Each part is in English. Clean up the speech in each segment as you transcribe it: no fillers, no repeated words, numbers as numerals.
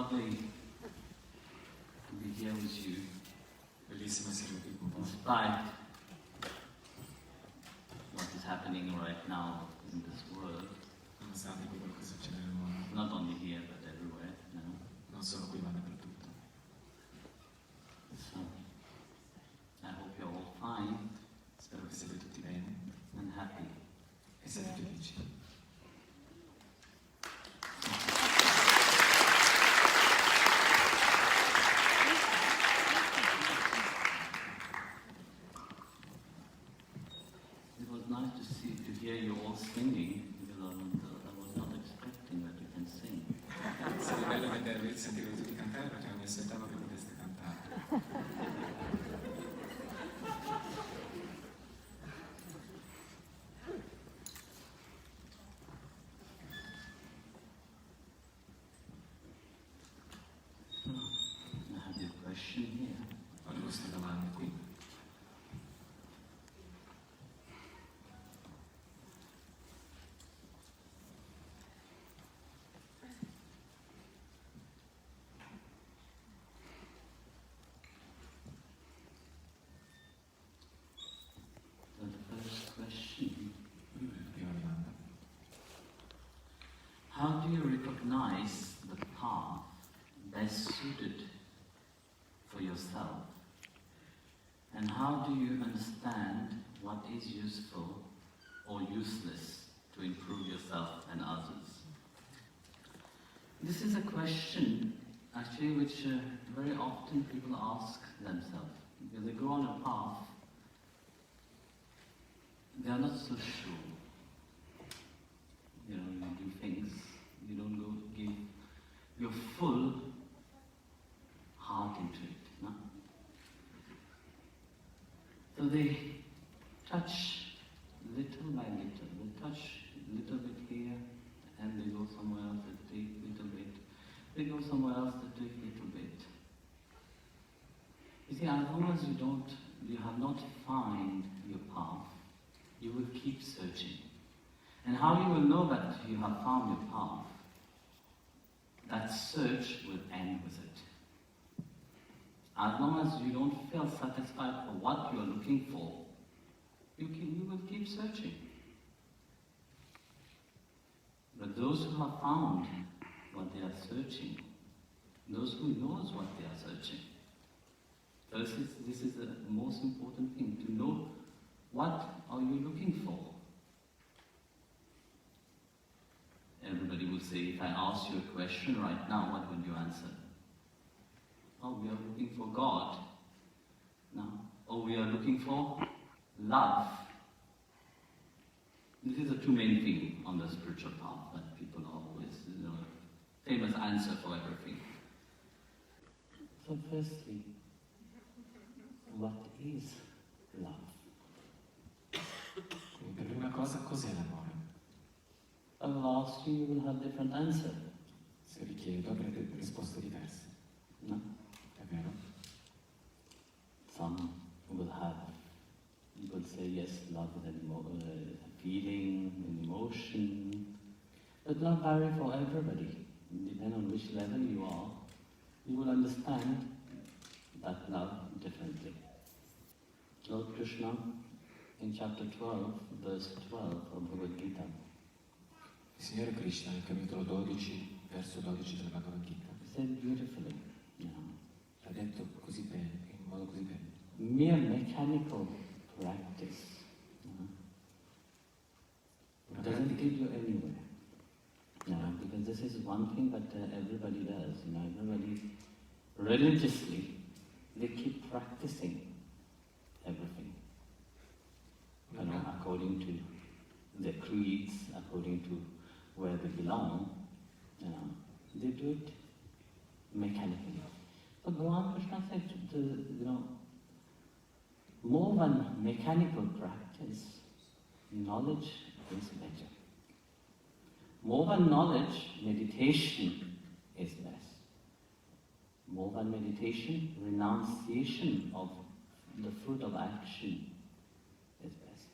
lovely to be here with you. Bellissimo essere qui con voi. Despite what is happening right now in this world, Nonostante quello che succede nel mondo, not only here but everywhere, non solo qui ma dappertutto. So, I hope you're all fine Spero che siete tutti bene and happy. e siete felici. It was nice to hear you all singing, because I was not expecting that you can sing. È stato bello vedervi e sentirvi tutti cantare perché non mi aspettavo che poteste cantare. I have your question here. Ho le vostre domande qui. The first question, Prima domanda. how do you recognize the path best suited for yourself? And how do you understand what is useful or useless to improve yourself and others? This is a question actually which very often people ask themselves. Because they go on a path, they are not so sure. You do things, you don't go give your full heart into it. No? So they touch little by little. They touch little bit here, and they go somewhere else, they take little bit. They go somewhere else, they take little bit. You see, as long as you have not found your path, you will keep searching. And how you will know that you have found your path? That search will end with it. As long as you don't feel satisfied for what you are looking for, you will keep searching. But those who have found what they are searching, those who knows what they are searching, this is the most important thing, to know what are you looking for. Everybody will say, if I ask you a question right now, what would you answer? Oh, we are looking for God. No. Oh, we are looking for love. This is the two main things on the spiritual path that people always, famous answer for everything. So firstly, what is love? Quindi per prima cosa, cos'è l'amore? I will ask you, you will have different answer. Se vi chiedo avrete risposte diverse, No? è vero? Some will say yes, love is a feeling, an emotion, but not vary for everybody. Depending on which level you are, you will understand that love differently. Lord Krishna, in chapter 12, verse 12 of Bhagavad Gita, Il Signore Krishna nel capitolo 12, verso 12 della Bhagavad Gita, said beautifully, l'ha detto così bene, in modo così bello. mere mechanical practice doesn't lead you anywhere. Because this is one thing that everybody does. Everybody religiously, they keep practicing everything. According to their creeds, according to where they belong, they do it mechanically. But Bhagavan Krishna said, more than mechanical practice, knowledge is better. More than knowledge, meditation is best. More than meditation, renunciation of the fruit of action is best.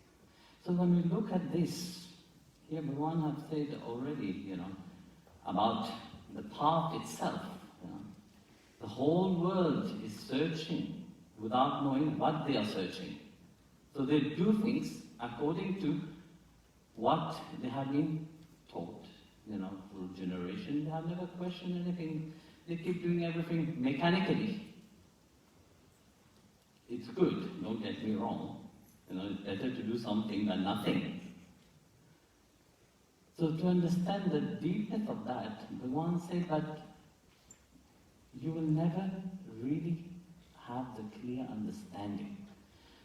So when we look at this, here Bhagavan has said already, about the path itself, The whole world is searching without knowing what they are searching. So they do things according to what they have been taught. For generations, they have never questioned anything. They keep doing everything mechanically. It's good, don't get me wrong. It's better to do something than nothing. So to understand the deepness of that, Bhagavan says that you will never really have the clear understanding.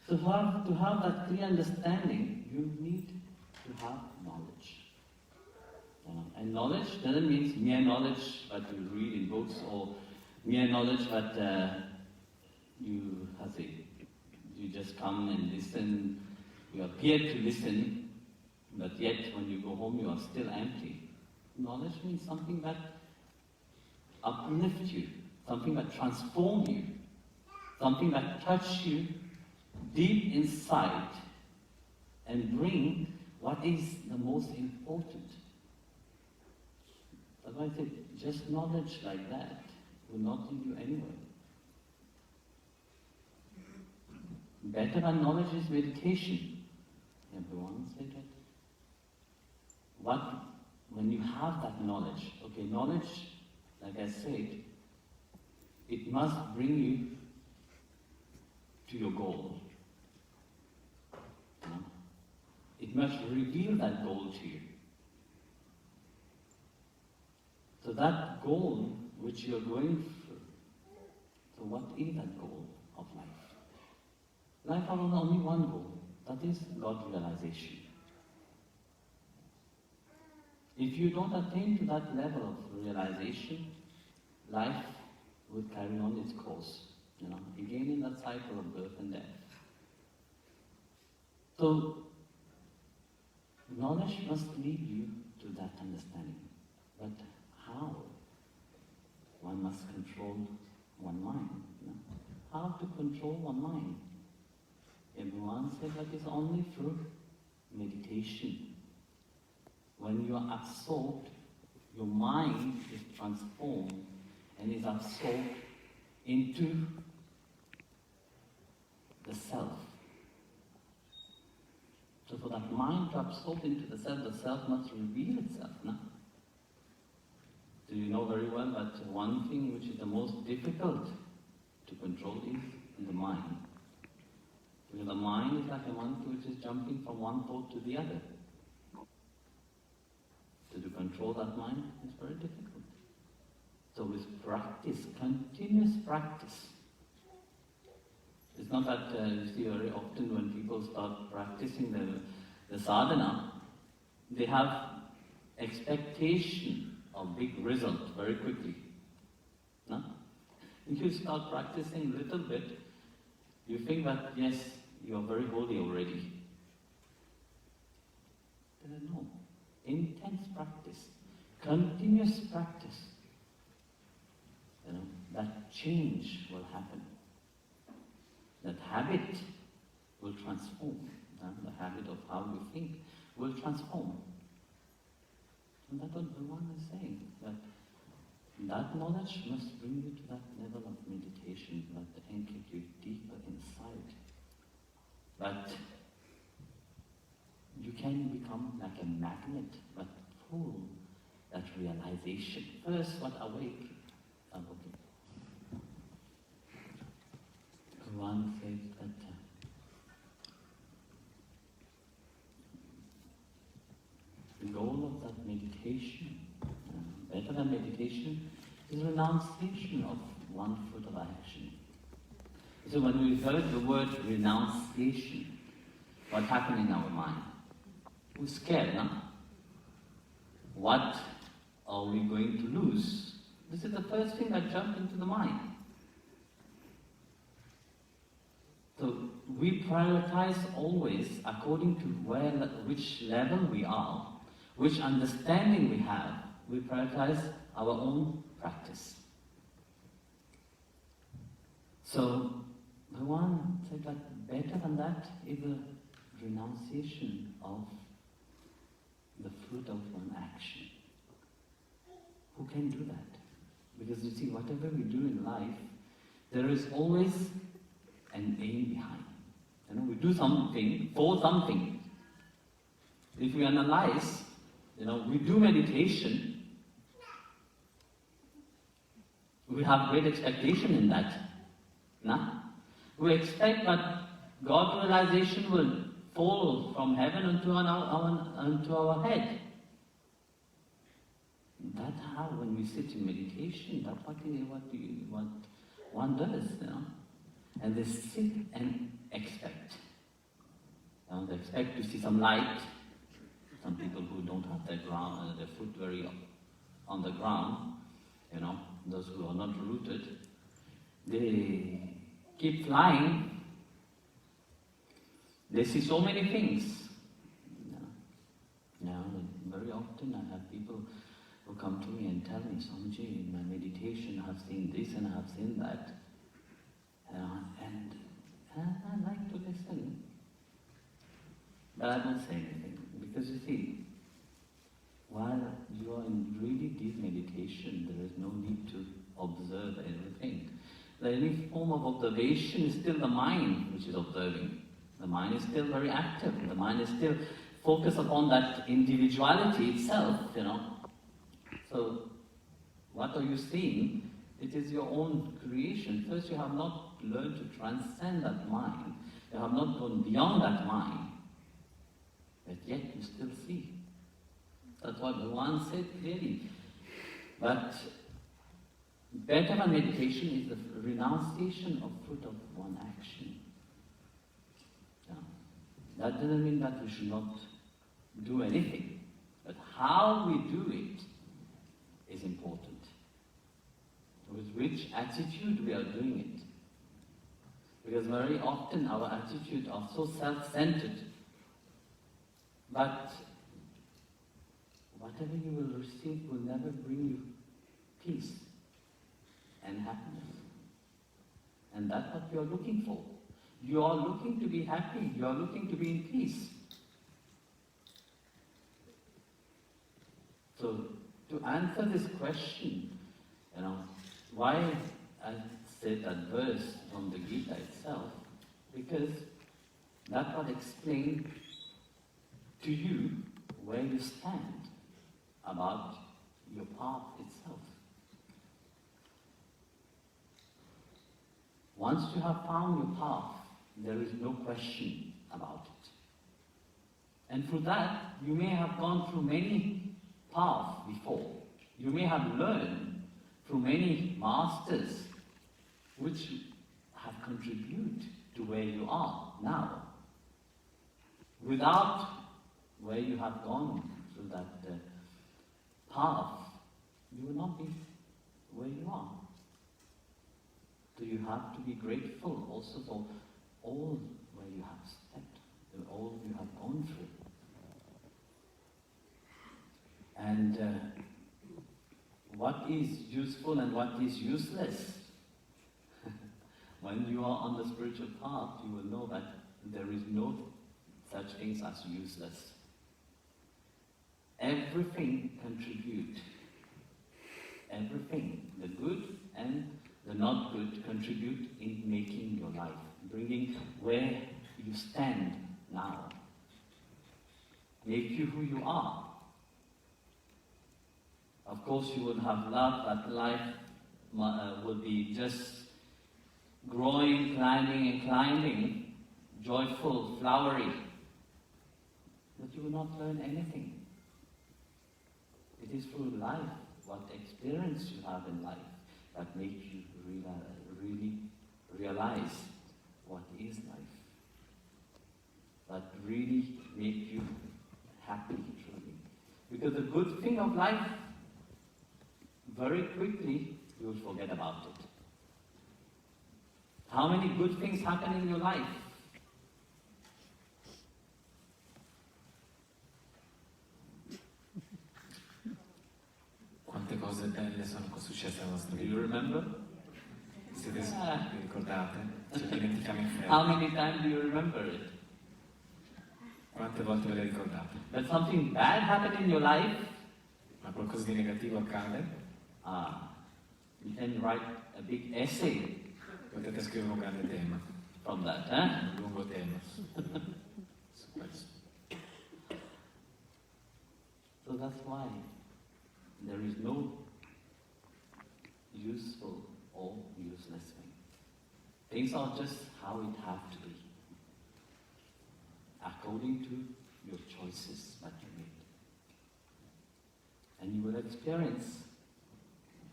So to have that clear understanding, you need to have knowledge. And knowledge doesn't mean mere knowledge that you read in books, or mere knowledge that you just come and listen, you appear to listen, but yet when you go home you are still empty. Knowledge means something that uplifts you, something that transforms you, something that touches you deep inside and bring what is the most important. Otherwise, just knowledge like that will not lead you anywhere. Better than knowledge is meditation. Everyone said that. When you have that knowledge, knowledge, like I said, it must bring you to your goal. It must reveal that goal to you. So that goal which you are going through, so what is that goal of life? Life has only one goal, that is God realization. If you don't attain to that level of realization, life will carry on its course, again in that cycle of birth and death. So, knowledge must lead you to that understanding. But how? One must control one mind. How to control one mind? Everyone said that is only through meditation. When you are absorbed, your mind is transformed and is absorbed into the self. So for that mind to absorb into the self must reveal itself. No? Do you know very well that one thing which is the most difficult to control is the mind? Because the mind is like a monkey which is jumping from one thought to the other. So to control that mind is very difficult. So with practice, continuous practice. It's not that you see very often when people start practicing the sadhana, they have expectation of big result very quickly. No? If you start practicing a little bit, you think that yes, you are very holy already. No. Intense practice, continuous practice, that change will happen. That habit will transform. The habit of how we think will transform. And that's what Bhagavan is saying, that knowledge must bring you to that level of meditation, that anchor you deeper inside. But you can become like a magnet, but pull that realization. First, what awake? One says that the goal of that meditation, better than meditation, is renunciation of one foot of action. So when we heard the word renunciation, what happened in our mind? We're scared, no? What are we going to lose? This is the first thing that jumped into the mind. So we prioritize always according to which level we are, which understanding we have. We prioritize our own practice. So Bhagavan said that better than that is the renunciation of the fruit of one action. Who can do that? Because you see, whatever we do in life, there is always an aim behind. You know, we do something for something. If we analyze, you know, we do meditation, we have great expectation in that. Nah? We expect that God realization will fall from heaven onto our head. That's how, when we sit in meditation, that's what one does, you know. And they sit and expect. You know, they expect to see some light. Some people who don't have their foot very on the ground, you know, those who are not rooted, they keep flying. They see so many things. Now, very often I have people who come to me and tell me, Swamiji, in my meditation I have seen this and I have seen that. And I like to listen. But I don't say anything. Because you see, while you are in really deep meditation, there is no need to observe everything. The only form of observation is still the mind which is observing. The mind is still very active. The mind is still focused upon that individuality itself, you know. So, what are you seeing? It is your own creation. First, you have not learned to transcend that mind. You have not gone beyond that mind. But yet you still see. That's what the one said clearly. But better than meditation is the renunciation of fruit of one action. Yeah. That doesn't mean that we should not do anything. But how we do it is important. With which attitude we are doing it. Because very often our attitudes are so self-centered. But whatever you will receive will never bring you peace and happiness. And that's what you are looking for. You are looking to be happy. You are looking to be in peace. So, to answer this question, you know, why I said that verse from the Gita itself, because that will explain to you where you stand about your path itself. Once you have found your path, there is no question about it. And through that, you may have gone through many paths before. You may have learned through many masters which have contributed to where you are now. Without where you have gone through that path, you will not be where you are. So you have to be grateful also for all where you have stepped, all you have gone through. And what is useful and what is useless? When you are on the spiritual path, you will know that there is no such things as useless. Everything contributes. Everything, the good and the not good, contribute in making your life, bringing where you stand now, make you who you are. Of course, you would have loved that life would be just growing, climbing and climbing, joyful, flowery, but you will not learn anything. It is through life, what experience you have in life, that makes you really realize what is life. That really makes you happy, truly. Because the good thing of life, very quickly, you will forget about it. How many good things happen in your life? Quante cose belle sono successe nella nostra Do vita? you remember? Siete vi ricordate? Ce le dimentichiamo in fretta. How many times do you remember it? Quante volte ve le ricordate? That something bad happened in your life? Ma qualcosa di negativo accade? You can write a big essay Potete scrivere un grande tema, from that, un lungo tema su questo. So that's why there is no useful or useless thing. Things are just how it have to be, according to your choices that you make. And you will experience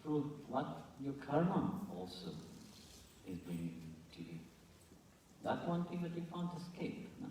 through what your karma also is bringing to you. That one thing that you can't escape. No?